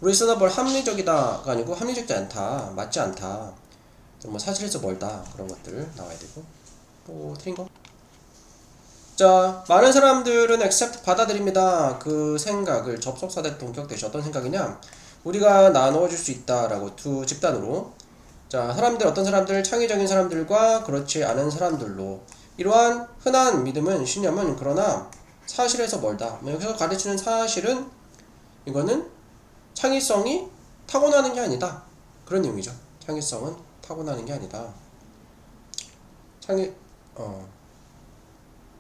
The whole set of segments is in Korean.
reasonable 합리적이다가 아니고 합리적이지 않다, 맞지 않다, 뭐 사실에서 멀다 그런 것들 나와야 되고. 또 틀린 거. 자, 많은 사람들은 accept 받아들입니다. 그 생각을 접속사대 동격 대신 어떤 생각이냐? 우리가 나누어줄 수 있다라고 두 집단으로. 자, 사람들 어떤 사람들 창의적인 사람들과 그렇지 않은 사람들로. 이러한 흔한 믿음은 신념은 그러나 사실에서 멀다. 여기서 가르치는 사실은 이거는 창의성이 타고나는 게 아니다. 그런 내용이죠. 창의성은 타고나는 게 아니다.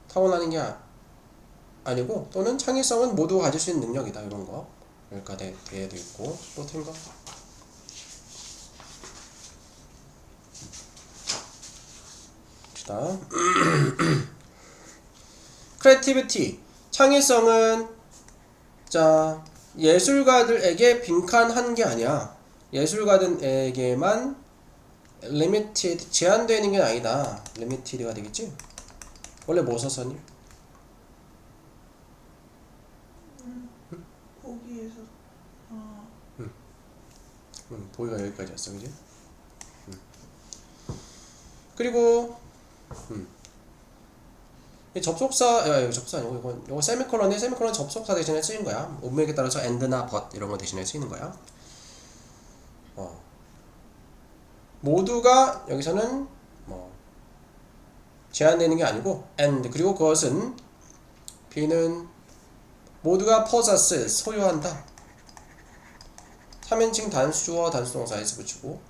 타고나는 게 아니고 또는 창의성은 모두가 가질 수 있는 능력이다. 이런 거 여기까지 돼야 되겠고. 또 틀린 거. 봅시다. creativity 창의성은 자 예술가들에게 빈칸한 게 아니야. 예술가들에게만 limited 제한되는 게 아니다. limited가 되겠지? 원래 뭐 썼었니? 보기에서 보기가 여기까지였어, 그지? 그리고 이 접속사, 이거 접속사 아니고 이거 세미콜론에 세미콜론 접속사 대신에 쓰인 거야. 문맥에 따라서 and나 but 이런 거 대신에 쓰이는 거야. 모두가 여기서는 뭐 제한되는 게 아니고 and 그리고 그것은 B는 모두가 possess 소유한다. 3인칭 단수주어 단수동사 s 붙이고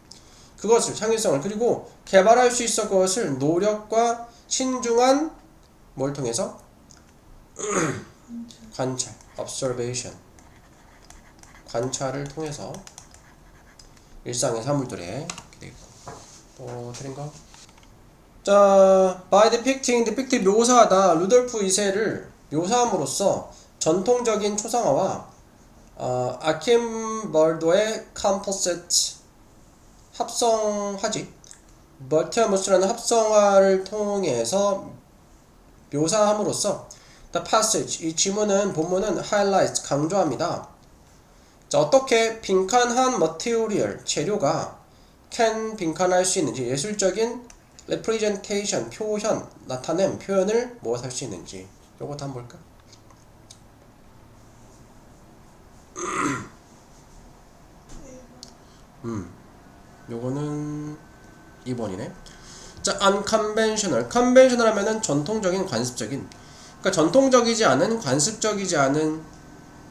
그것을 창의성을 그리고 개발할 수 있어 그것을 노력과 신중한 뭘 통해서 관찰 observation 관찰을 통해서 일상의 사물들에 이렇게 돼 있고. 또 틀린 거. 자, by depicting, depict 묘사하다. 루돌프 2세를 묘사함으로써 전통적인 초상화와 아킴벌도의 컴포지트 합성하지. 멀티아무스라는 합성화를 통해서 묘사함으로써 the passage 이 지문은 본문은 highlights 강조합니다. 자, 어떻게 빈칸한 material 재료가 can 빈칸할 수 있는지 예술적인 representation 표현 나타냄 표현을 무엇할 수 있는지 요것도 한번 볼까? 요거는 2번이네. 자, unconventional conventional 하면은 전통적인 관습적인 그러니까 전통적이지 않은 관습적이지 않은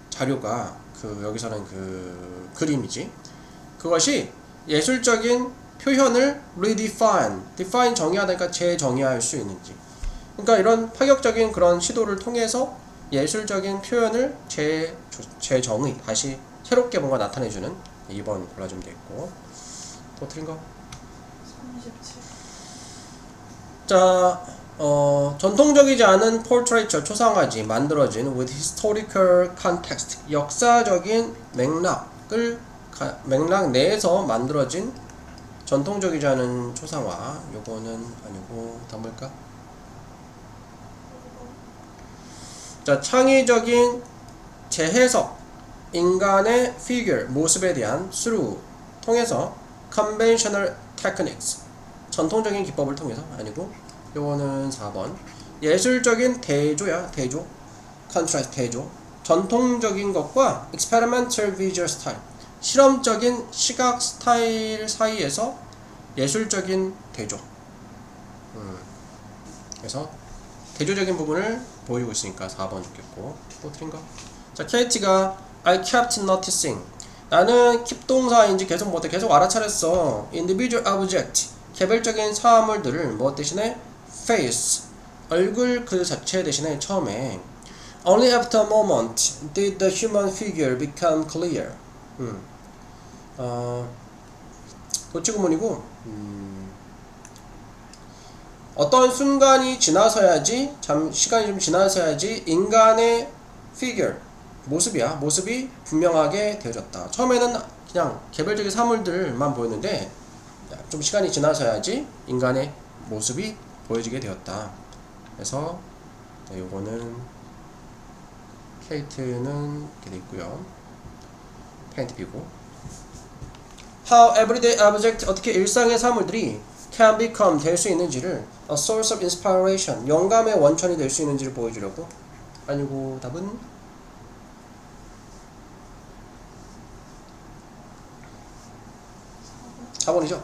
자료가 그 여기서는 그 그림이지. 그것이 예술적인 표현을 define 정의하다니까 재정의할 수 있는지. 그러니까 이런 파격적인 그런 시도를 통해서 예술적인 표현을 재정의 다시 새롭게 뭔가 나타내주는 2번 골라주면 되겠고. 또 틀린 거? 37. 자, 전통적이지 않은 portraiture 초상화지 만들어진 with historical context 역사적인 맥락 내에서 만들어진 전통적이지 않은 초상화. 요거는 아니고 다 뭘까? 자, 창의적인 재해석 인간의 figure 모습에 대한 through 통해서 conventional techniques 전통적인 기법을 통해서 아니고 요거는 4번 예술적인 대조야. 대조 contrast 대조 전통적인 것과 experimental visual style 실험적인 시각 스타일 사이에서 예술적인 대조. 그래서 대조적인 부분을 보이고 있으니까 4번 좋겠고. 또 틀린 거. 자, 케이티가 I kept noticing 나는 keep 동사인지 계속 못해 계속 알아차렸어. individual object 개별적인 사물들을 뭐 대신에 face 얼굴 그 자체 대신에 처음에 only after a moment did the human figure become clear. 도치구문이고 어떤 순간이 지나서야지 시간이 좀 지나서야지 인간의 figure 모습이 분명하게 되어졌다. 처음에는 그냥 개별적인 사물들만 보였는데 좀 시간이 지나서야지 인간의 모습이 보여지게 되었다. 그래서 요거는 케이트는 이렇게 돼 있고요. 플랜트 B고. How everyday object 어떻게 일상의 사물들이 can become 될 수 있는지를 a source of inspiration 영감의 원천이 될 수 있는지를 보여주려고. 아니고 답은 4번이죠.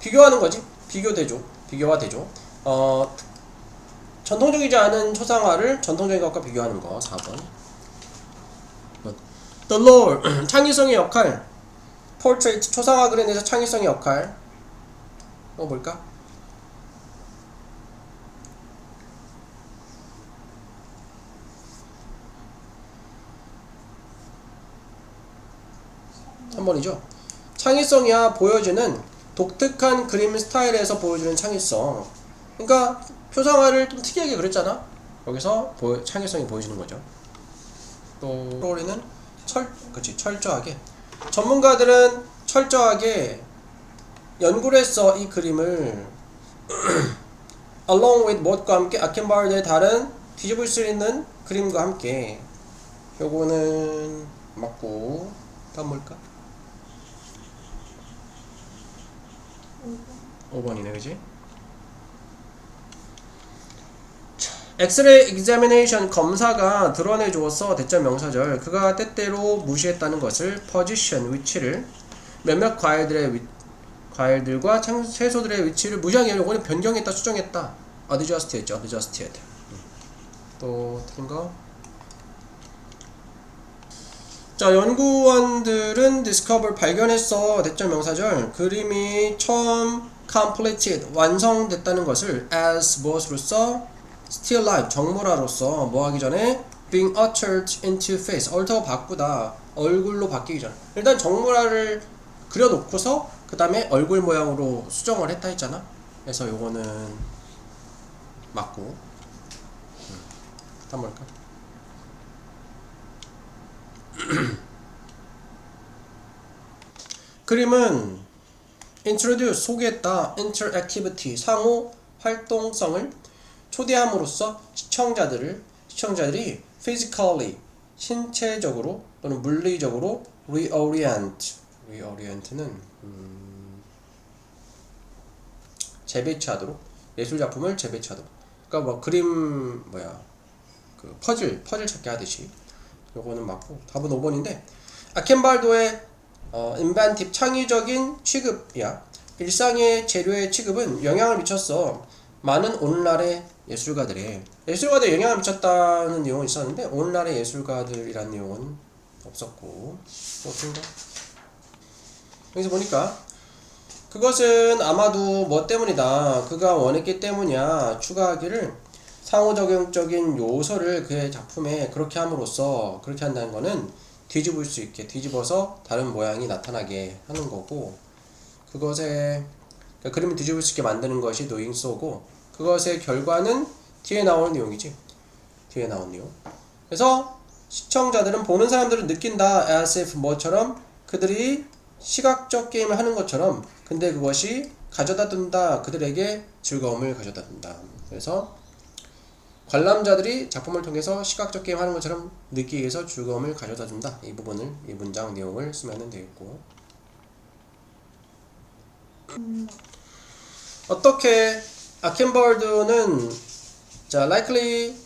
비교하는 거지. 비교대조. 비교와 대조. 전통적이지 않은 초상화를 전통적인 것과 비교하는 거. 4번. The role 창의성의 역할. Portrait 초상화 그림에서 창의성의 역할. 뭘까? 한 번이죠. 창의성이야 보여주는 독특한 그림 스타일에서 보여주는 창의성. 그러니까 표상화를 좀 특이하게 그렸잖아. 여기서 창의성이 보여지는 거죠. 또 로리는 철저하게. 전문가들은 철저하게 연구를 했어 이 그림을. along with 뭐과 함께 아켄바르드의 다른 뒤집을 수 있는 그림과 함께. 요거는 맞고. 다음 뭘까? 5번이네 그지? 엑스레이 examination 검사가 드러내 주었어 대절 명사절. 그가 때때로 무시했다는 것을 position 위치를 몇몇 과일들과 채소들의 위치를 무시하게 하려고 변경했다 수정했다. adjust 했죠. adjusted. 또 틀린 거. 자, 연구원들은 discover 발견했어 대절 명사절. 그림이 처음 completed 완성됐다는 것을 as 무엇으로써 still life 정물화로서 뭐하기 전에 being altered into face 얼터가 바꾸다 얼굴로 바뀌기 전. 일단 정물화를 그려놓고서 그 다음에 얼굴 모양으로 수정을 했다 했잖아. 그래서 요거는 맞고. 다음 뭘까? 그림은 introduce 소개했다 interactivity 상호 활동성을 초대함으로써 시청자들이 physically 신체적으로 또는 물리적으로 reorient는 재배치하도록 예술작품을 재배치하도록. 그러니까 뭐 그림 그 퍼즐 찾기 하듯이. 요거는 맞고. 답은 5번인데 아켄발도의 inventive 창의적인 취급이야. 일상의 재료의 취급은 영향을 미쳤어. 많은 오늘날의 예술가들의 영향을 미쳤다는 내용은 있었는데 오늘날의 예술가들이라는 내용은 없었고. 어떤가? 여기서 보니까 그것은 아마도 뭐 때문이다. 그가 원했기 때문이야. 추가하기를 상호작용적인 요소를 그의 작품에 그렇게 함으로써 그렇게 한다는 거는 뒤집을 수 있게 뒤집어서 다른 모양이 나타나게 하는 거고 그것의 그러니까 그림을 뒤집을 수 있게 만드는 것이 노잉소고 그것의 결과는 뒤에 나오는 내용이지. 뒤에 나온 내용. 그래서 시청자들은 보는 사람들은 느낀다 as if 뭐처럼 그들이 시각적 게임을 하는 것처럼 근데 그것이 가져다 둔다 그들에게 즐거움을 가져다 둔다. 그래서 관람자들이 작품을 통해서 시각적 게임 하는 것처럼 느끼기 위해서 즐거움을 가져다 준다. 이 부분을 이 문장 내용을 쓰면 되겠고 어떻게 아켄버드는 자 likely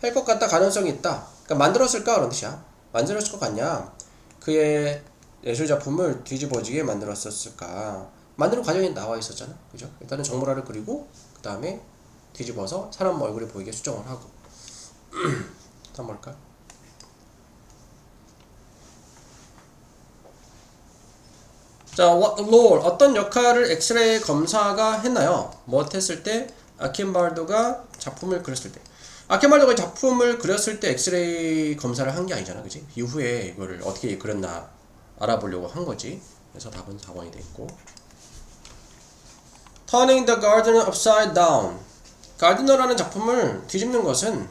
할 것 같다 가능성이 있다. 그러니까 만들었을까 그런 뜻이야. 만들었을 것 같냐? 그의 예술 작품을 뒤집어지게 만들었을까? 만드는 과정이 나와 있었잖아, 그죠? 일단은 정물화를 그리고 그 다음에 뒤집어서 사람 얼굴이 보이게 수정을 하고. 다음 뭘까? 자, what role 어떤 역할을 엑스레이 검사가 했나요? 뭐 했을 때? 아켄발도가 작품을 그렸을 때. 아켄발도가 작품을 그렸을 때 엑스레이 검사를 한 게 아니잖아, 그지? 이후에 이거를 어떻게 그렸나 알아보려고 한 거지. 그래서 답은 4번이 돼 있고. Turning the gardener upside down. 가르디너라는 작품을 뒤집는 것은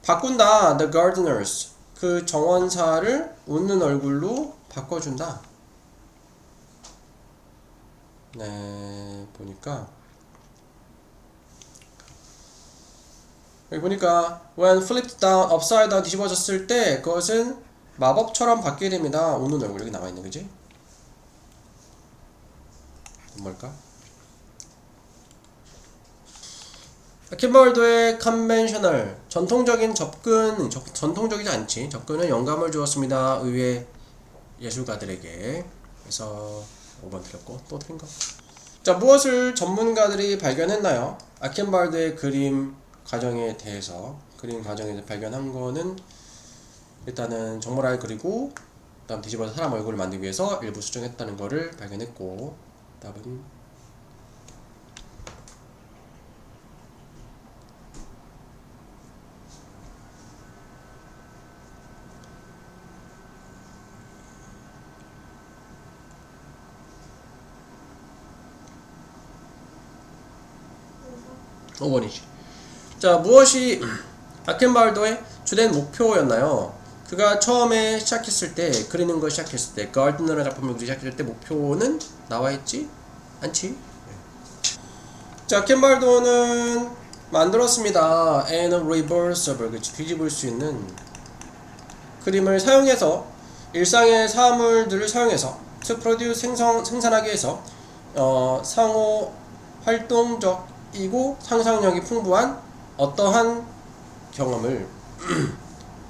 바꾼다. The gardeners 그 정원사를 웃는 얼굴로 바꿔준다. 네, 보니까 여기 보니까 when flipped down, upside down 뒤집어졌을 때 그것은 마법처럼 바뀌게 됩니다. 웃는 얼굴 여기 나와 있는 거지? 뭘까? 아킨볼드의 컨벤셔널 전통적인 접근 전통적이지 않지 접근은 영감을 주었습니다. 의외 예술가들에게. 그래서 5번 틀렸고 또 틀린 거. 자, 무엇을 전문가들이 발견했나요? 아켄발드의 그림 과정에 대해서 발견한 거는 일단은 정모라를 그리고 그다음 뒤집어서 사람 얼굴을 만들기 위해서 일부 수정했다는 거를 발견했고, 답은 5번이지. 자, 무엇이 아켄발도의 주된 목표였나요? 그가 처음에 시작했을 때, 그리는 걸 시작했을 때, 가르드너라는 작품을 그리기 시작했을 때 목표는 나와있지? 않지? 자, 아켄발도는 만들었습니다. And reversible, 그치? 뒤집을 수 있는 그림을 사용해서, 일상의 사물들을 사용해서 to produce 생산하기 위해서 상호 활동적이고 상상력이 풍부한 어떠한 경험을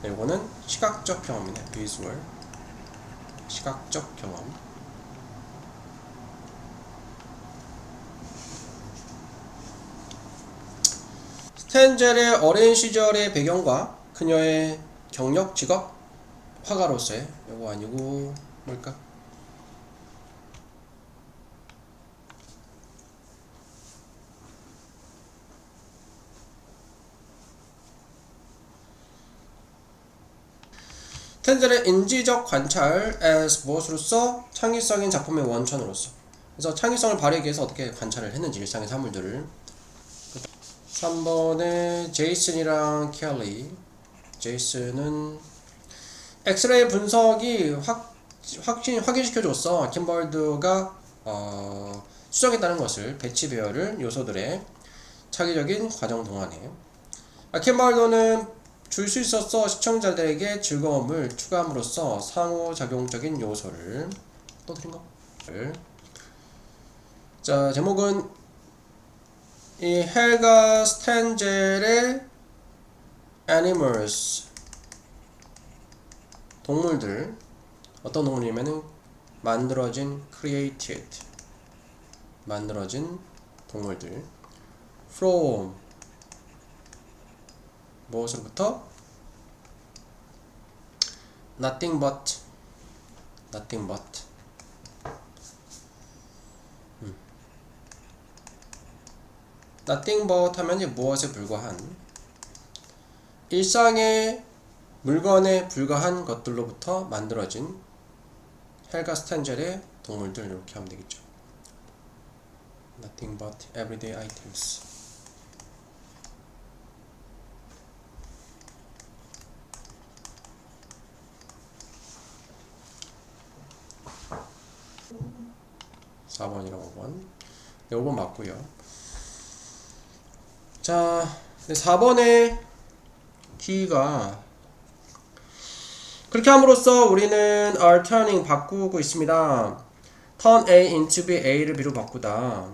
이거는 시각적 경험이네. visual 시각적 경험. 스탠젤의 어린 시절의 배경과 그녀의 경력, 직업, 화가로서의 요거 아니고 뭘까? 스탠젤의 인지적 관찰 as 무엇으로서? 창의성인 작품의 원천으로서. 그래서 창의성을 발휘하기 위해서 어떻게 관찰을 했는지 일상의 사물들을. 3번에 제이슨이랑 켈리. 제이슨은 엑스레이 분석이 확인시켜줬어. 킴벌드가 수정했다는 것을. 배치 배열을 요소들의 차기적인 과정 동안에 킴벌드는 줄 수 있었어. 시청자들에게 즐거움을 추가함으로써 상호작용적인 요소를. 또 드린 거. 자, 제목은 이 헬가 스탠젤의 Animals, 동물들. 어떤 동물이면은 created, 만들어진 동물들. From, 무엇으로부터? Nothing but. Nothing but 하면 이제 무엇에 불과한, 일상의 물건에 불과한 것들로부터 만들어진 헬가 스탠젤의 동물들, 이렇게 하면 되겠죠. Nothing but everyday items. (4번이랑) 5번. 네, 5번 맞고요. 자, 4번의 D가 그렇게 함으로써 우리는 are turning, 바꾸고 있습니다. turn A into B, A를 B로 바꾸다.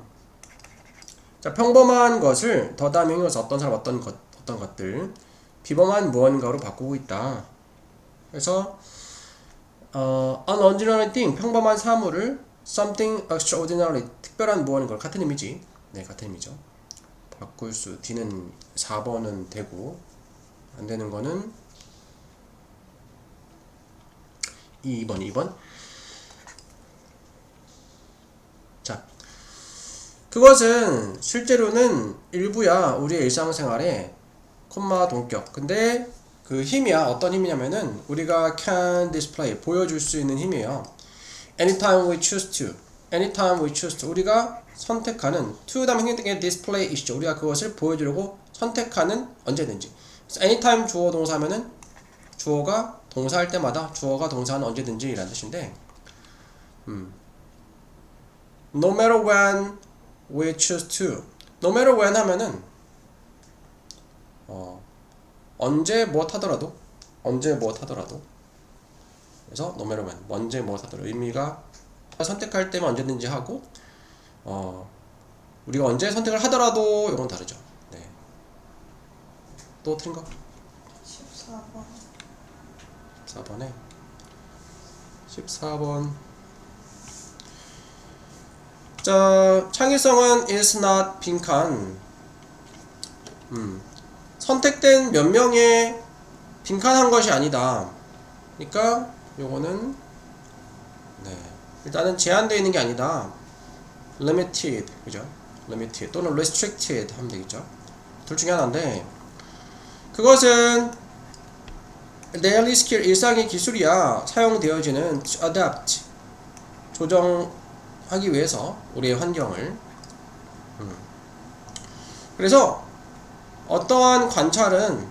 자, 평범한 것을 더 다음 형용사 어떤 사람 어떤 것들 비범한 무언가로 바꾸고 있다. 그래서 an ordinary thing, 평범한 사물을 something extraordinary, 특별한 무언가, 같은 의미지. 네, 같은 의미죠. 바꿀 수. D는 4번은 되고 안 되는 거는 2번. 자, 그것은 실제로는 일부야 우리의 일상생활에 콤마 동격. 근데 그 힘이야. 어떤 힘이냐면은 우리가 can display, 보여줄 수 있는 힘이에요. Anytime we choose to, 우리가 선택하는, to 다음 행동의 display 이시죠. 우리가 그것을 보여주려고 선택하는, 언제든지. 그래서 anytime 주어 동사하면은 주어가 동사할 때마다, 주어가 동사는 언제든지 이란 뜻인데, no matter when we choose to, no matter when 하면은 언제 무엇 하더라도 그래서 no matter when 언제 뭐 하더라도 의미가 선택할 때면 언제든지 하고 우리가 언제 선택을 하더라도 이건 다르죠. 네. 또 틀린 거? 14번. 14번에 14번 자 창의성은 is not 빈칸 선택된 몇 명의 빈칸한 것이 아니다. 그러니까 요거는 네 일단은 제한되어 있는 게 아니다. limited 그죠? limited 또는 restricted 하면 되겠죠. 둘 중에 하나인데 그것은 daily skill 일상의 기술이야 사용되어지는 to adapt 조정하기 위해서 우리의 환경을 그래서 어떠한 관찰은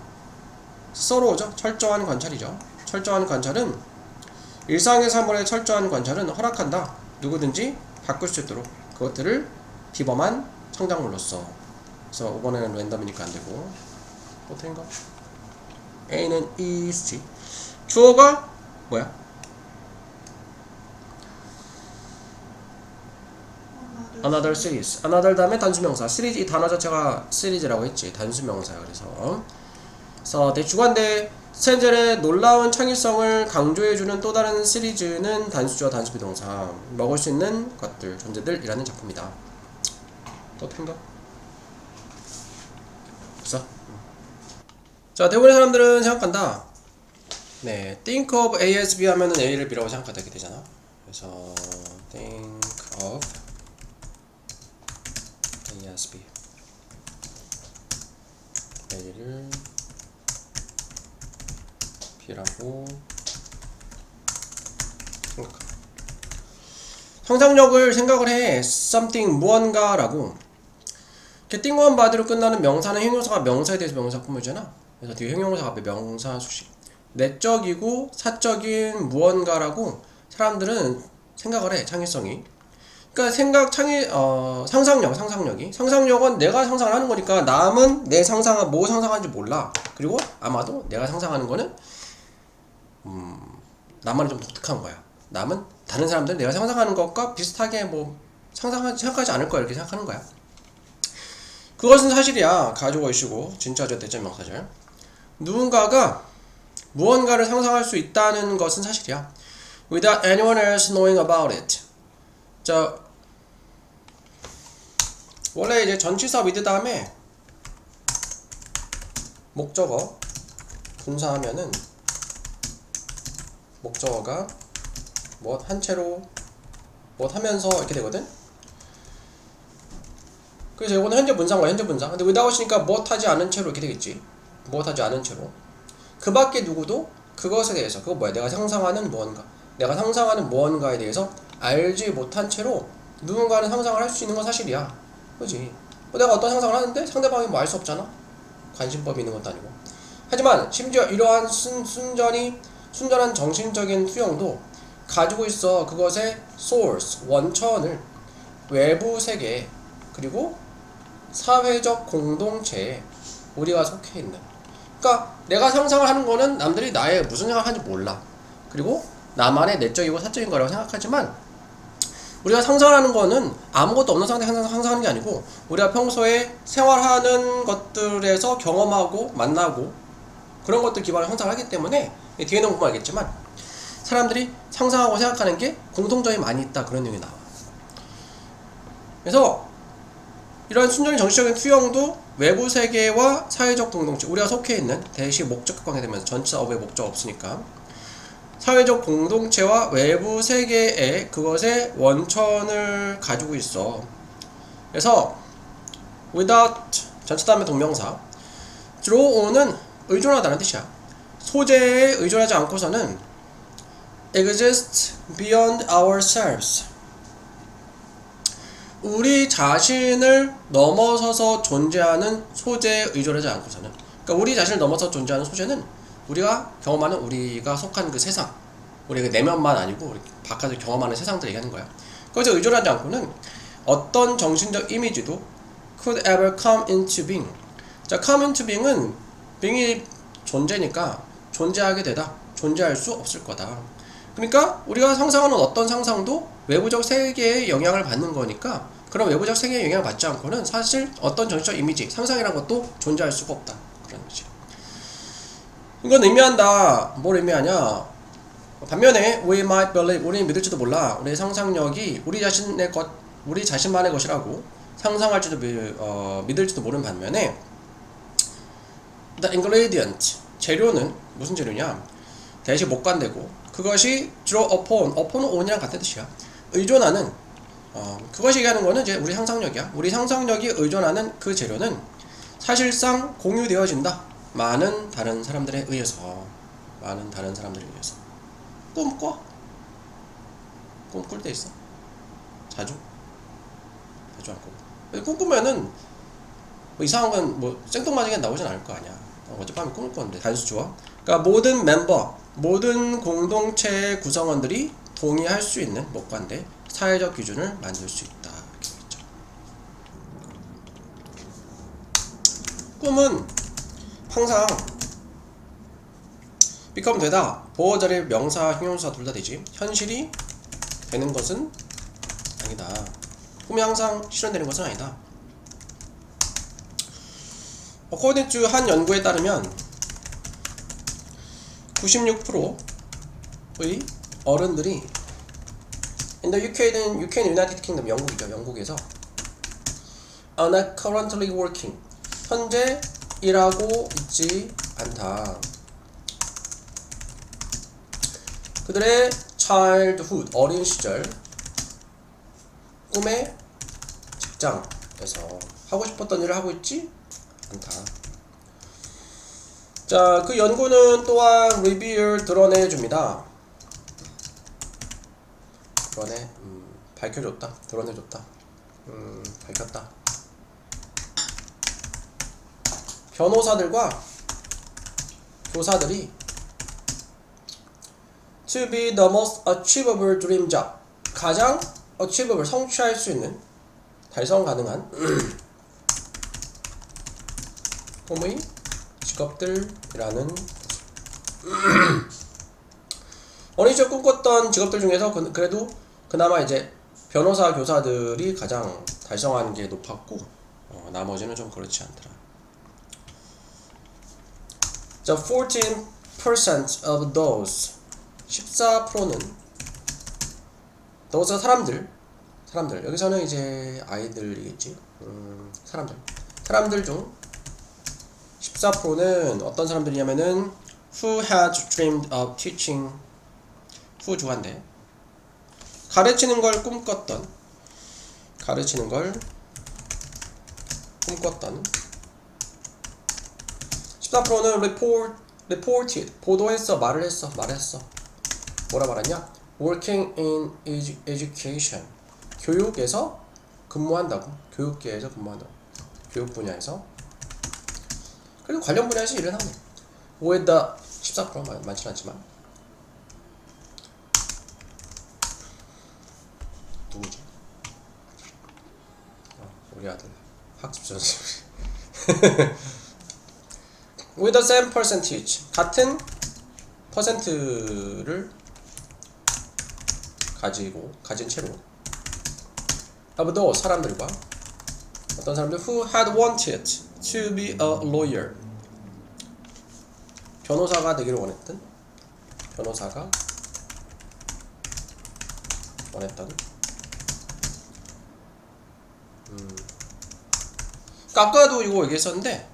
서로죠. 철저한 관찰이죠. 철저한 관찰은 일상의 삶의 철저한 관찰은 허락한다. 누구든지 바꿀 수 있도록 그것들을 비범한 창작물로서. 그래서 5번에는 랜덤이니까 안되고 또 틀린 거? A는 easy. 주어가 뭐야? Another series. Another 다음에 단수명사. series 이 단어 자체가 series라고 했지. 단수명사야. 그래서 대주관대 스탠젤의 놀라운 창의성을 강조해주는 또 다른 시리즈는 단수주어 단수비동사 먹을 수 있는 것들 존재들이라는 작품이다. 또 틀린 거? 없어? 자 대부분의 사람들은 생각한다. 네, think of A as B 하면은 A를 B라고 생각하게 되잖아. 그래서 think of A as B A를 B라고 생각합니다. 상상력을 생각을 해. something 무언가라고. getting 바디로 끝나는 명사는 형용사가 명사에 대해서 명사 꾸며주잖아. 그래서 뒤에 형용사 앞에 명사 수식. 내적이고 사적인 무언가라고 사람들은 생각을 해. 창의성이. 그러니까 상상력은 내가 상상을 하는 거니까 남은 내 상상은 뭐 상상하는지 몰라. 그리고 아마도 내가 상상하는 거는 나만이 좀 독특한 거야. 남은 다른 사람들은 내가 상상하는 것과 비슷하게 뭐 생각하지 않을 거야 이렇게 생각하는 거야. 그것은 사실이야. 가주어 이슈고 진짜죠 대절 명사절. 누군가가 무언가를 상상할 수 있다는 것은 사실이야. Without anyone else knowing about it. 자 원래 이제 전치사 with 다음에 목적어 분사하면은 목적어가 뭐 한 채로 뭐 하면서 이렇게 되거든. 그래서 이거는 현재 분사인 거야. 현재 분사. 근데 without이니까 뭐 하지 않은 채로 이렇게 되겠지. 뭐 하지 않은 채로. 그 밖에 누구도 그것에 대해서 그거 뭐야 내가 상상하는 무언가에 대해서 알지 못한 채로 누군가는 상상을 할 수 있는 건 사실이야. 그지? 내가 어떤 상상을 하는데 상대방이 뭐 알 수 없잖아. 관심법이 있는 것도 아니고. 하지만 심지어 이러한 순전한 정신적인 투영도 가지고 있어. 그것의 source, 원천을 외부 세계 그리고 사회적 공동체에 우리가 속해 있는. 그러니까 내가 상상을 하는 거는 남들이 나의 무슨 생각을 하는지 몰라. 그리고 나만의 내적이고 사적인 거라고 생각하지만 우리가 상상하는 거는 아무것도 없는 상태에서 상상하는 게 아니고 우리가 평소에 생활하는 것들에서 경험하고 만나고 그런 것들 기반으로 상상을 하기 때문에 뒤에는 보면 알겠지만 사람들이 상상하고 생각하는 게 공통점이 많이 있다 그런 내용이 나와. 그래서 이러한 순전히 정치적인 투영도 외부 세계와 사회적 공동체 우리가 속해 있는 대신 목적격 관계되면서 전치사 업의 목적 없으니까 사회적 공동체와 외부 세계에 그것의 원천을 가지고 있어. 그래서 without 전치 다음에 동명사 draw on은 의존하다는 뜻이야. 소재에 의존하지 않고서는 exist beyond ourselves 우리 자신을 넘어서서 존재하는 소재에 의존하지 않고서는 그러니까 우리 자신을 넘어서 존재하는 소재는 우리가 경험하는 우리가 속한 그 세상 우리 그 내면만 아니고 우리 바깥을 경험하는 세상들 얘기하는 거야. 거기서 의존하지 않고는 어떤 정신적 이미지도 could ever come into being. 자, come into being은 being이 존재니까 존재하게 되다. 존재할 수 없을 거다. 그러니까 우리가 상상하는 어떤 상상도 외부적 세계의 영향을 받는 거니까 그런 외부적 세계의 영향을 받지 않고는 사실 어떤 정신적 이미지, 상상이란 것도 존재할 수가 없다. 그런 거지. 이건 의미한다. 뭘 의미하냐? 반면에 we might believe, 우리는 믿을지도 몰라. 우리의 상상력이 우리 자신만의 것이라고 상상할지도 믿을지도 모르는 반면에 the ingredient, 재료는 무슨 재료냐? 대시 목관되고 그것이 draw upon은 on이랑 같은 뜻이야. 의존하는 그것이 얘기하는 거는 이제 우리 상상력이야. 우리 상상력이 의존하는 그 재료는 사실상 공유되어진다. 많은 다른 사람들에 의해서. 꿈꿀 때 있어. 자주 안 꾸고. 꿈꾸면은 뭐 이상한 건 뭐 생뚱맞은 게 나오진 않을 거 아니야. 어젯밤에 꿈을 꿨는데 단수 좋아. 그러니까 모든 공동체의 구성원들이 동의할 수 있는 목관대 사회적 기준을 만들 수 있다. 이렇게 했죠. 꿈은 항상 become 되다. 보호 자리 명사, 형용사 둘 다 되지. 현실이 되는 것은 아니다. 꿈이 항상 실현되는 것은 아니다. according to 한 연구에 따르면 96%의 어른들이 in the UK는 United Kingdom 영국이죠. 영국에서 are not currently working 현재 일하고 있지 않다. 그들의 childhood 어린 시절 꿈의 직장에서 하고 싶었던 일을 하고 있지 않다. 자, 그 연구는 또한 reveal 드러내줍니다. 밝혀줬다. 드러내줬다. 밝혔다. 변호사들과 교사들이 to be the most achievable dream job 가장 achievable 성취할 수 있는 달성 가능한 꿈의 직업들이라는 어린 시절 꿈꿨던 직업들 중에서 그래도 그나마 이제 변호사 교사들이 가장 달성하는 게 높았고 나머지는 좀 그렇지 않더라. 자, 14% of those 14%는 those 사람들 여기서는 이제 아이들이겠지. 사람들 중 14%는 어떤 사람들이냐면은 who had dreamed of teaching who 주관대 가르치는 걸 꿈꿨던 14%는 reported 보도했어 말했어 뭐라 말했냐 working in education 교육에서 근무한다고 교육계에서 근무한다고 교육 분야에서 그리고 관련 분야에서 일을 하네. with the 14% 많지는 않지만 누구지? 우리 아들 학습 선생님. with the same percentage 같은 퍼센트를 가진 채로 of those 사람들과 어떤 사람들 who had wanted to be a lawyer 변호사가 되기를 원했던 아까도 이거 얘기했었는데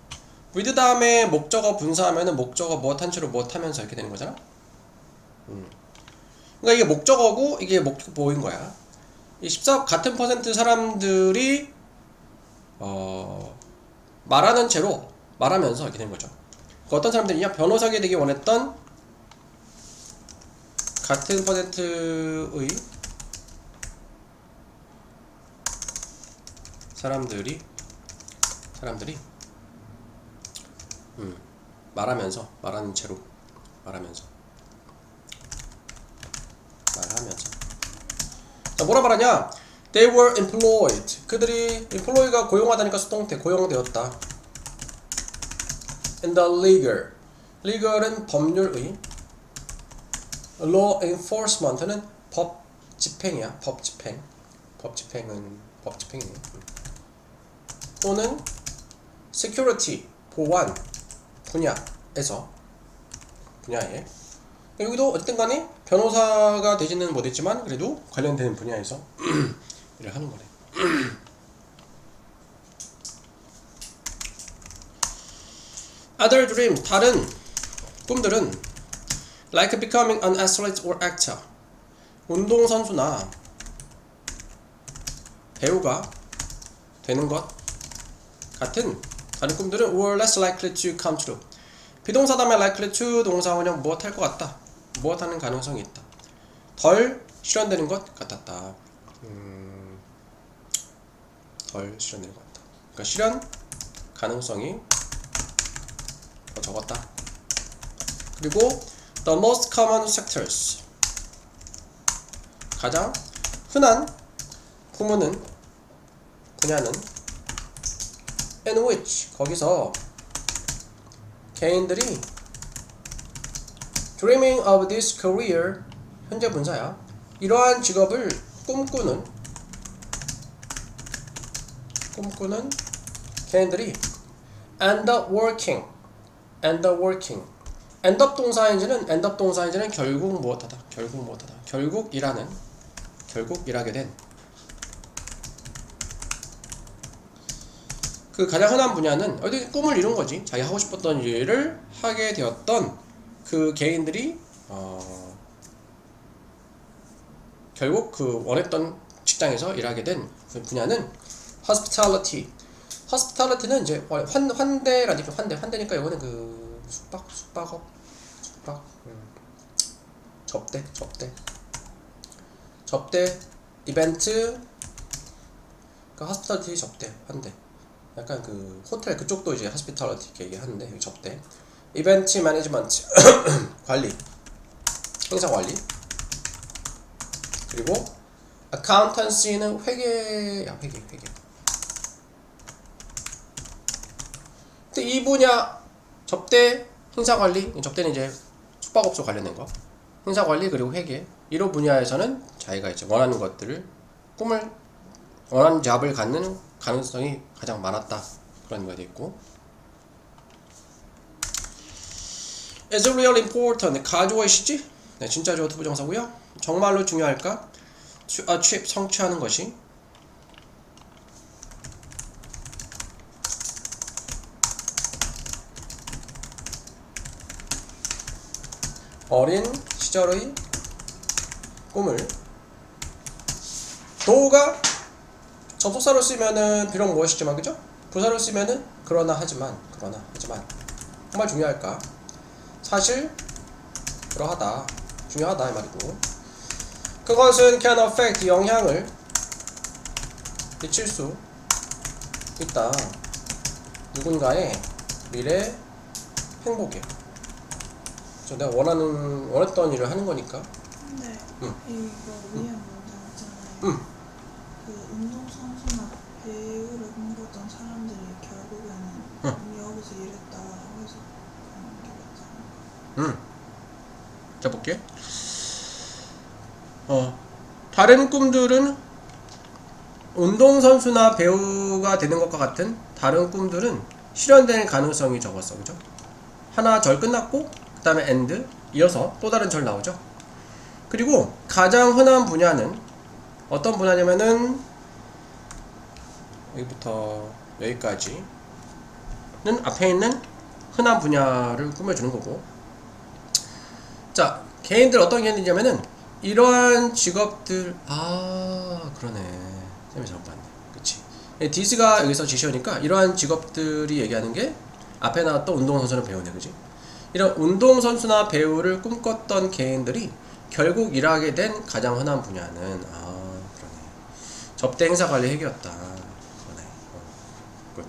with 다음에 목적어 분사하면은 목적어 무엇한 채로 무엇하면서 이렇게 되는 거잖아. 그러니까 이게 목적어고 이게 목적보인 거야. 이 14 같은 퍼센트 사람들이 말하는 채로 말하면서 이렇게 된 거죠. 그러니까 어떤 사람들이냐 변호사가 되기 원했던 같은 퍼센트의 사람들이 말하는 채로 말하면서 자 뭐라 말하냐 they were employed 그들이 employ가 고용하다니까 수동태 고용되었다 in the legal은 법률의 law enforcement는 법 집행이야. 법 집행. 법 집행이네. 또는 security 보안 분야에 여기도 어쨌든 간에 변호사가 되지는 못했지만 그래도 관련되는 분야에서 일을 하는 거네. Other dream 다른 꿈들은 like becoming an athlete or actor 운동선수나 배우가 되는 것 같은 다른 꿈들은 were less likely to come true. 비동사다면 likely to 동사원형 무엇 할 것 같다. 무엇 하는 가능성이 있다. 덜 실현되는 것 같았다. 덜 실현되는 것 같다. 그러니까 실현 가능성이 더 적었다. 그리고 the most common sectors 가장 흔한 분야는 in which 거기서 개인들이 dreaming of this career 현재 분사야. 이러한 직업을 꿈꾸는 개인들이 end up working end up 동사인지는 결국 무엇하다. 결국 일하게 된 그 가장 흔한 분야는 어디 꿈을 이룬 거지. 자기 하고 싶었던 일을 하게 되었던 그 개인들이 결국 그 원했던 직장에서 일하게 된 그 분야는 hospitality. hospitality는 이제 환대라니까 환대니까 이거는 그 숙박 접대 이벤트 그 hospitality 접대 환대 약간 그 호텔 그쪽도 이제 hospitality 얘기하는데 접대 이벤트 매니지먼트 관리 행사 관리 그리고 accountancy는 회계야 회계 근데 이 분야 접대 행사 관리 접대는 이제 숙박업소 관련된 거 행사 관리 그리고 회계 이런 분야에서는 자기가 이제 원하는 것들을 원하는 잡을 갖는 가능성이 가장 많았다 그런 거가 있고 is really important 가주어이시지? 네, 진짜 주어 투부정사고요. 정말로 중요할까? achieve 성취하는 것이 어린 시절의 꿈을 도가 접속사로 쓰면은 비록 무엇이지만 그죠? 부사로 쓰면은 하지만 정말 중요할까? 사실 그러하다 중요하다 이 말이고 그것은 can affect 영향을 미칠 수 있다 누군가의 미래 행복에 내가 원했던 일을 하는 거니까 근데 응. 이거 위에 문장 있잖아요. 그 운동선수나 배우를 꿈꿨던 사람들이 결국에는 여기서 일했다라고 해서 그런 게 맞잖아요. 자 볼게 다른 꿈들은 운동선수나 배우가 되는 것과 같은 다른 꿈들은 실현될 가능성이 적었어 그죠? 하나 절 끝났고 그 다음에 and 이어서 또 다른 절 나오죠. 그리고 가장 흔한 분야는 어떤 분야냐면은 여기부터 여기까지는 앞에 있는 흔한 분야를 꾸며주는 거고 자 개인들 어떤 개인들이냐면은 이러한 직업들 그러네 쌤이 잘못 봤네 그치 this가 여기서 지시어니까 이러한 직업들이 얘기하는 게 앞에 나왔던 운동선수나 배우네 그치 이런 운동선수나 배우를 꿈꿨던 개인들이 결국 일하게 된 가장 흔한 분야는 그러네 접대 행사 관리 회계였다 그러네 굿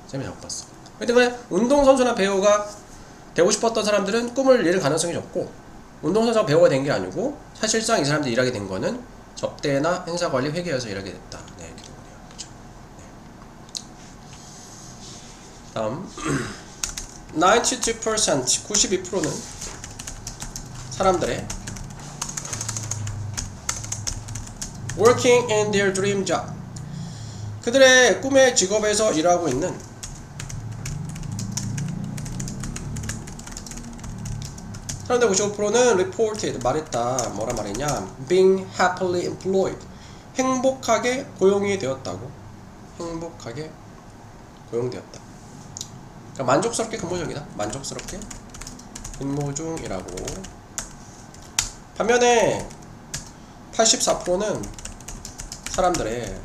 쌤이 잘못 봤어 하여튼 운동선수나 배우가 되고 싶었던 사람들은 꿈을 이룰 가능성이 적고 운동선수가 배우가 된 게 아니고 사실상 이 사람들이 일하게 된 거는 접대나 행사 관리 회계여서 일하게 됐다 네 이렇게 되군요 그렇죠? 네. 다음 92% 92%는 사람들의 working in their dream job. 그들의 꿈의 직업에서 일하고 있는 사람들 95%는 reported 말했다. 뭐라 말했냐? being happily employed. 행복하게 고용이 되었다고. 행복하게 고용되었다. 그러니까 만족스럽게 근무 중이다. 만족스럽게 근무 중이라고. 반면에 84%는 사람들의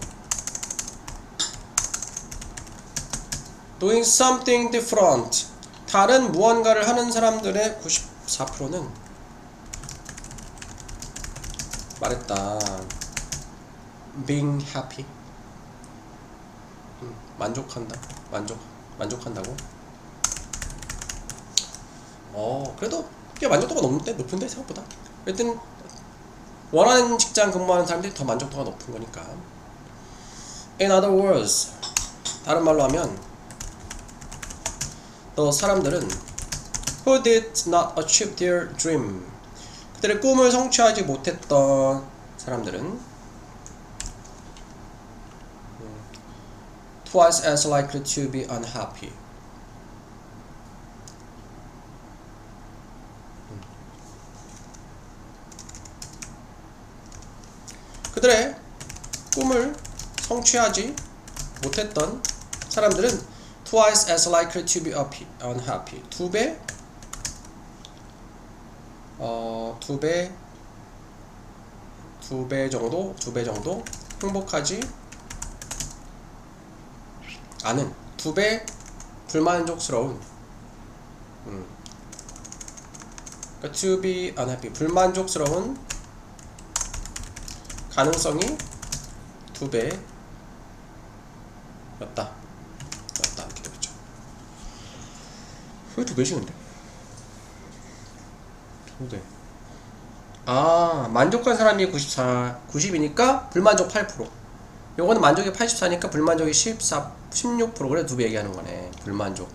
doing something different. 다른 무언가를 하는 사람들의 94%는 말했다. being happy. 만족한다. 만족한다고. 그래도 꽤 만족도가 높은데 생각보다. 일단 원하는 직장 근무하는 사람들이 더 만족도가 높은 거니까. In other words, 다른 말로 하면 또 사람들은 who did not achieve their dream. 그들의 꿈을 성취하지 못했던 사람들은 twice as likely to be unhappy. 그들의 꿈을 성취하지 못했던 사람들은 twice as likely to be unhappy. 두 배 정도 행복하지 않은, 2배 불만족스러운, 그러니까 to be unhappy, 불만족스러운 가능성이 2배였다. 이렇게 되겠죠. 왜 2배지 근데? 2배. 만족한 사람이 90이니까 불만족 8%. 요거는 만족이 84니까 불만족이 16%. 그래 2배 얘기하는 거네. 불만족.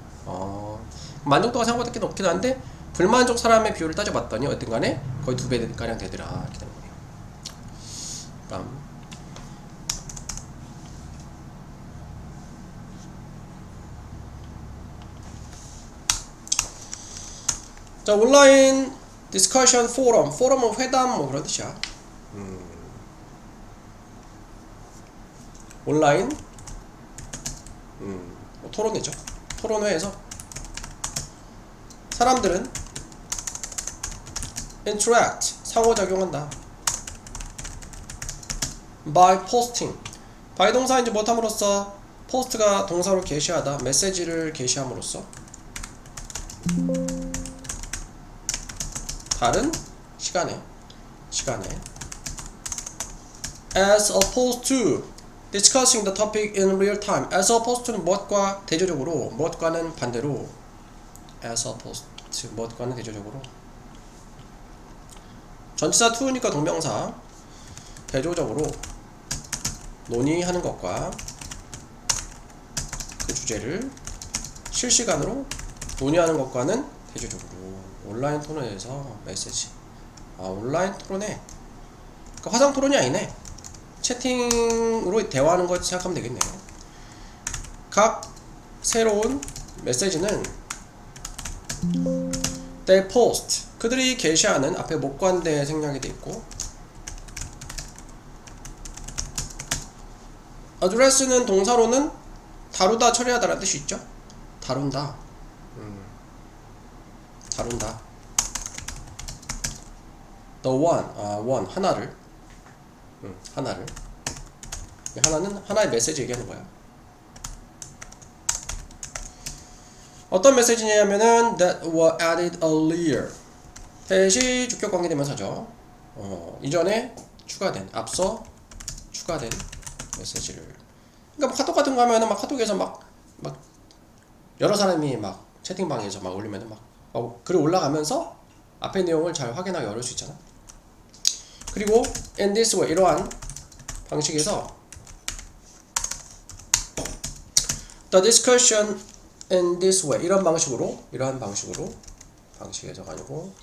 만족도가 생각보다 꽤 높긴 한데 불만족 사람의 비율을 따져봤더니 어떤 간에 거의 2배 가량 되더라. 이렇게 되는 거예요. 자, 온라인 디스커션 포럼은 회담 뭐 그런 뜻이야. 온라인 뭐 토론회죠. 토론회에서 사람들은 interact 상호작용한다. by posting by 동사인지 못함으로써 post가 동사로 게시하다. 메시지를 게시함으로써 다른 시간에 as opposed to discussing the topic in real time. as opposed to는 무엇과 대조적으로, 무엇과는 반대로. as opposed to 무엇과는 대조적으로. 전치사 to니까 동명사. 대조적으로 논의하는 것과 그 주제를 실시간으로 논의하는 것과는 대조적으로. 온라인 토론에서 메시지. 온라인 토론회. 그러니까 화상 토론이 아니네. 채팅으로 대화하는 거 생각하면 되겠네. 각 새로운 메시지는 they post 그들이 게시하는 앞에 목관대 생략이 돼 있고, address는 동사로는 다루다, 처리하다라는 뜻이 있죠. 다룬다. 다룬다. the one 하나를. 하나는 하나의 메시지 얘기하는 거야. 어떤 메시지냐면은 that were added earlier. 대시 주격 관계대명사죠. 이전에 추가된, 앞서 추가된 메시지를. 그러니까 뭐 카톡 같은 거 하면은 막 카톡에서 막 여러 사람이 막 채팅방에서 막 올리면은 막 글이 올라가면서 앞에 내용을 잘 확인하게 어려울 수 있잖아. 그리고 in this way 이러한 방식에서 the discussion in this way 이러한 방식에서 가지고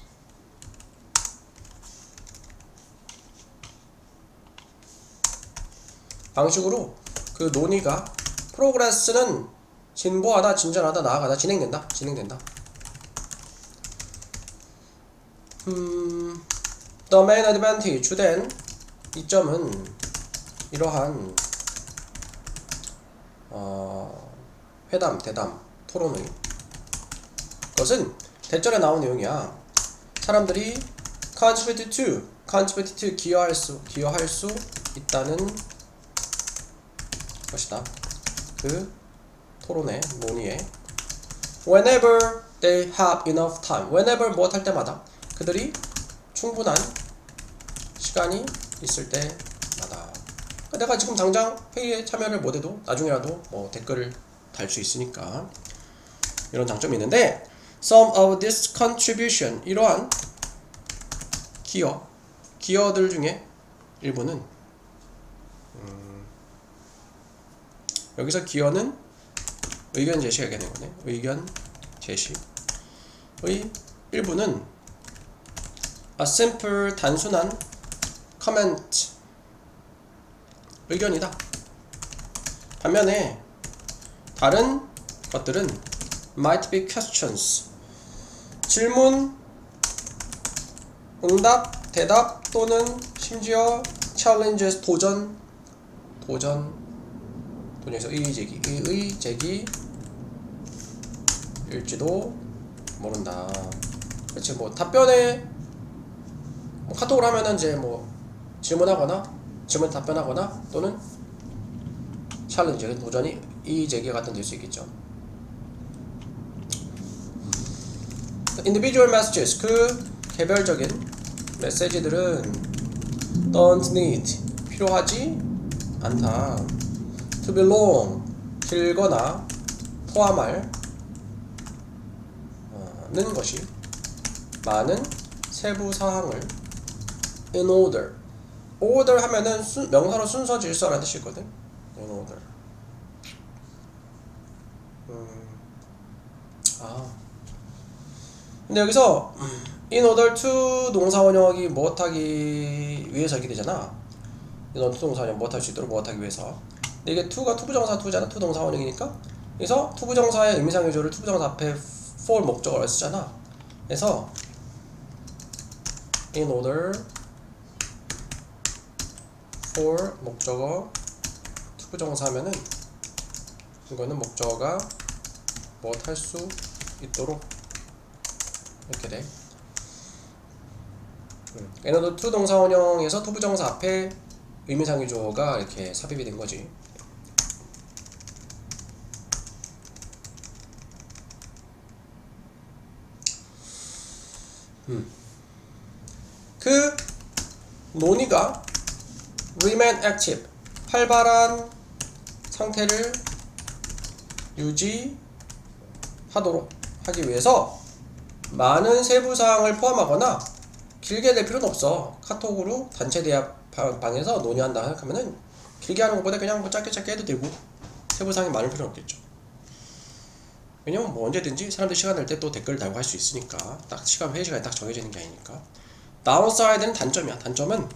방식으로 그 논의가 프로그레스는 진보하다, 진전하다, 나아가다, 진행된다. The main advantage, 주된 이점은 이러한 회담, 대담, 토론의 것은 대절에 나온 내용이야. 사람들이 contribute to 기여할 수 있다는 것이다. 그 토론의 논의에 whenever they have enough time, whenever 무엇 할 때마다 그들이 충분한 시간이 있을 때마다. 내가 지금 당장 회의에 참여를 못해도 나중에라도 뭐 댓글을 달 수 있으니까 이런 장점이 있는데, some of this contribution, 이러한 기여들 중에 일부는 여기서 기여는 의견 제시가 되는 거네. 의견 제시의 일부는 a simple, 단순한 comment, 의견이다. 반면에 다른 것들은 might be questions, 질문, 응답, 대답 또는 심지어 challenges, 도전에서 의제기일지도 모른다. 그렇지. 뭐 답변에 뭐 카톡을 하면은 이제 뭐 질문 답변하거나 또는 챌린지, 도전이 이의제기 같은 데 될 수 있겠죠. individual messages, 그 개별적인 메시지들은 don't need, 필요하지 않다. to belong, 길거나 포함할 는 것이 많은 세부 사항을 in order, order 하면은 명사로 순서 질서라는 뜻이 있거든. in order. 근데 여기서 in order to 동사 원형이 무엇하기 위해서 이렇게 되잖아. in order to 동사 원형 무엇할 수 있도록 무엇하기 위해서. 근데 이게 to가 투부정사 to잖아. to 동사 원형이니까. 그래서 투부정사의 의미상의조를 투부정사 앞에 for 목적어를 쓰잖아. 그래서 in order for 목적어 투부정사 하면은 이거는 목적어가 무엇 할 수 있도록 이렇게 돼. in order to 동사 원형에서 투부정사 앞에 의미상의조가 이렇게 삽입이 된 거지. 그 논의가 remain active, 활발한 상태를 유지하도록 하기 위해서 많은 세부사항을 포함하거나 길게 낼 필요는 없어. 카톡으로 단체 대화방에서 논의한다 생각하면은 길게 하는 것보다 그냥 뭐 짧게 해도 되고 세부사항이 많을 필요는 없겠죠. 왜냐면 뭐 언제든지 사람들 시간 날 때 또 댓글 달고 할 수 있으니까. 딱 회의 시간이 딱 정해지는 게 아니니까. 다운사이드는 단점이야. 단점은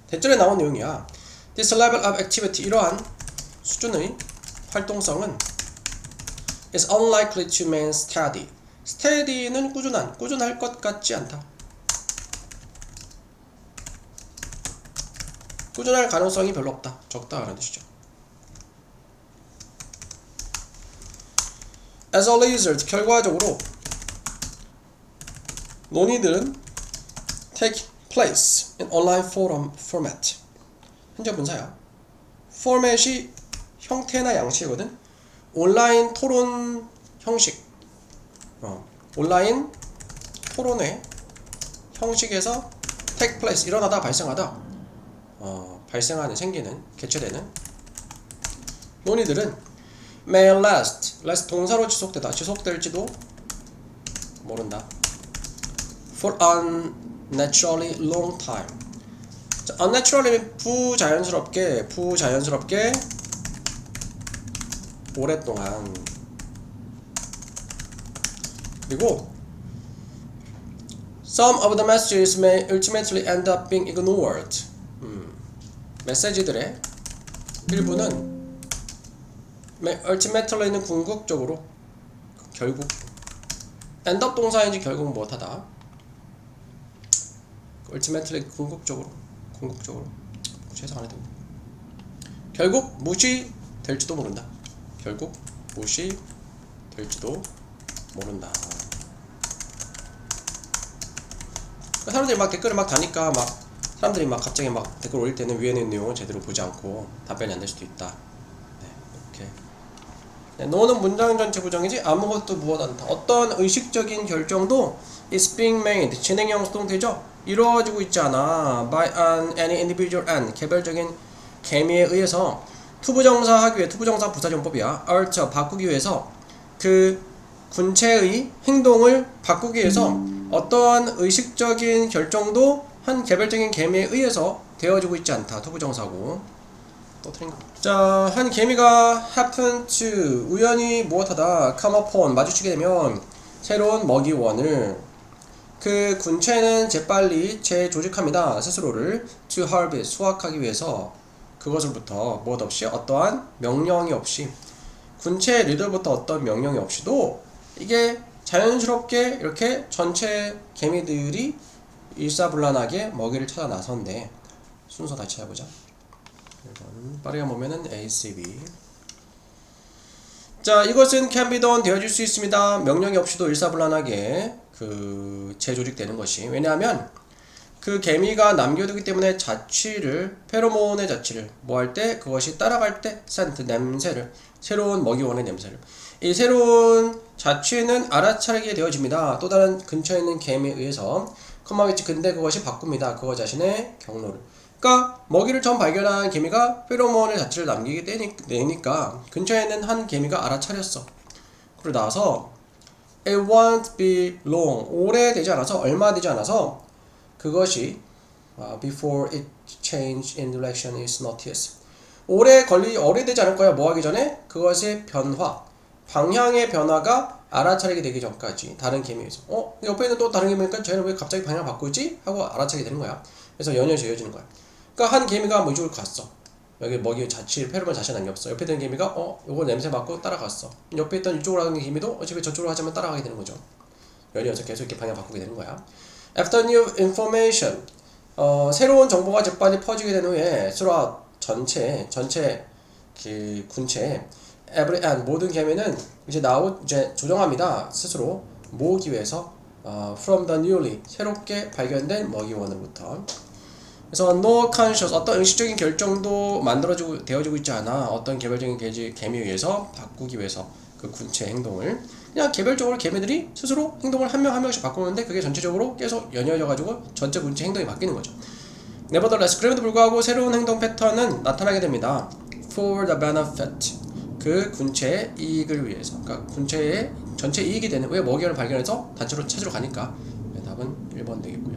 대절에 나온 내용이야. This level of activity, 이러한 수준의 활동성은 is unlikely to remain steady. steady는 꾸준할 것 같지 않다. 꾸준할 가능성이 별로 없다. 적다 라는 뜻이죠. As a result, 결과적으로 논의들은 take place in online forum format. 현재 분사야. 포맷이 형태나 양식이거든. 온라인 토론 형식. 온라인 토론회 형식에서 take place, 일어나다, 발생하다, 생기는, 개최되는 논의들은 may last 동사로 지속될지도 모른다. for unnaturally long time. 자, unnaturally 부자연스럽게 오랫동안. 그리고 some of the messages may ultimately end up being ignored. 메시지들의 일부는 ultimately는 궁극적으로 결국 end up 동사인지 결국 못하다. ultimately 궁극적으로 무시해서 안 해도 결국 무시될지도 모른다. 결국 무시될지도 모른다. 사람들이 막 댓글을 막 다니까 막 사람들이 막 갑자기 막 댓글 올릴 때는 위에 있는 내용을 제대로 보지 않고 답변이 안 될 수도 있다. 네, 이렇게. 네, 너는 문장 전체 부정이지 아무것도 무엇 않다. 어떤 의식적인 결정도 is being made 진행형 수동태죠. 이루어지고 있지 않아. by any individual and 개별적인 개미에 의해서 투부정사 하기 위해 투부정사 부사정법이야. alter 바꾸기 위해서 그 군체의 행동을 바꾸기 위해서 어떠한 의식적인 결정도 한 개별적인 개미에 의해서 되어지고 있지 않다. 투부정사고. 또 틀린 거. 자, 한 개미가 happen to 우연히 무엇하다 come upon 마주치게 되면 새로운 먹이원을 그 군체는 재빨리 재조직합니다. 스스로를 to harvest 수확하기 위해서 그것으로부터 무엇 없이 어떠한 명령이 없이 군체 리더로부터 어떤 명령이 없이도 이게 자연스럽게 이렇게 전체 개미들이 일사불란하게 먹이를 찾아 나선대. 순서 다시 해보자. 1번 빠르게 보면은 A, C, B. 자, 이것은 can be done 되어질 수 있습니다. 명령이 없이도 일사불란하게 재조직되는 것이. 왜냐하면 그 개미가 남겨두기 때문에 자취를 페로몬의 자취를 뭐 할 때 그것이 따라갈 때 scent 냄새를 새로운 먹이원의 냄새를 이 새로운 자취는 알아차리게 되어집니다. 또 다른 근처에 있는 개미에 의해서 컴마위치 근데 그것이 바꿉니다. 그거 자신의 경로를. 그러니까 먹이를 처음 발견한 개미가 페로몬의 자취를 남기게 되니까 근처에 있는 한 개미가 알아차렸어. 그러고 나서 it won't be long 오래되지 않아서 얼마 되지 않아서 그것이 before it change in direction is noticed 오래되지 않을 거야. 뭐 하기 전에 그것의 변화 방향의 변화가 알아차리게 되기 전까지 다른 개미에서 옆에 있는 또 다른 개미니까 쟤는 왜 갑자기 방향을 바꾸지? 하고 알아차리게 되는 거야. 그래서 연이어서 이어지는 거야. 그러니까 한 개미가 뭐 이쪽으로 갔어. 여기 먹이 자취 페로몬 자취 남겼어. 옆에 있는 개미가 요거 냄새 맡고 따라갔어. 옆에 있던 이쪽으로 가는 개미도 어차피 저쪽으로 하자면 따라가게 되는 거죠. 연이어서 계속 이렇게 방향 바꾸게 되는 거야. After new information 새로운 정보가 재빨리 퍼지게 된 후에 throughout 전체 그 군체에 every and 모든 개미는 이제 조정합니다. 스스로 모으기 위해서 from the newly 새롭게 발견된 먹이원으로부터. 그래서 no conscious 어떤 의식적인 결정도 되어지고 있지 않아. 어떤 개별적인 개미에 의해서 바꾸기 위해서 그 군체 행동을 그냥 개별적으로 개미들이 스스로 행동을 한 명 한 명씩 바꾸는데 그게 전체적으로 계속 연이어져 가지고 전체 군체 행동이 바뀌는 거죠. Nevertheless 그럼에도 불구하고 새로운 행동 패턴은 나타나게 됩니다. For the benefit 그 군체의 이익을 위해서. 그러니까 군체의 전체 이익이 되는 왜 먹이를 발견해서 단체로 찾으러 가니까 답은 1번 되겠고요.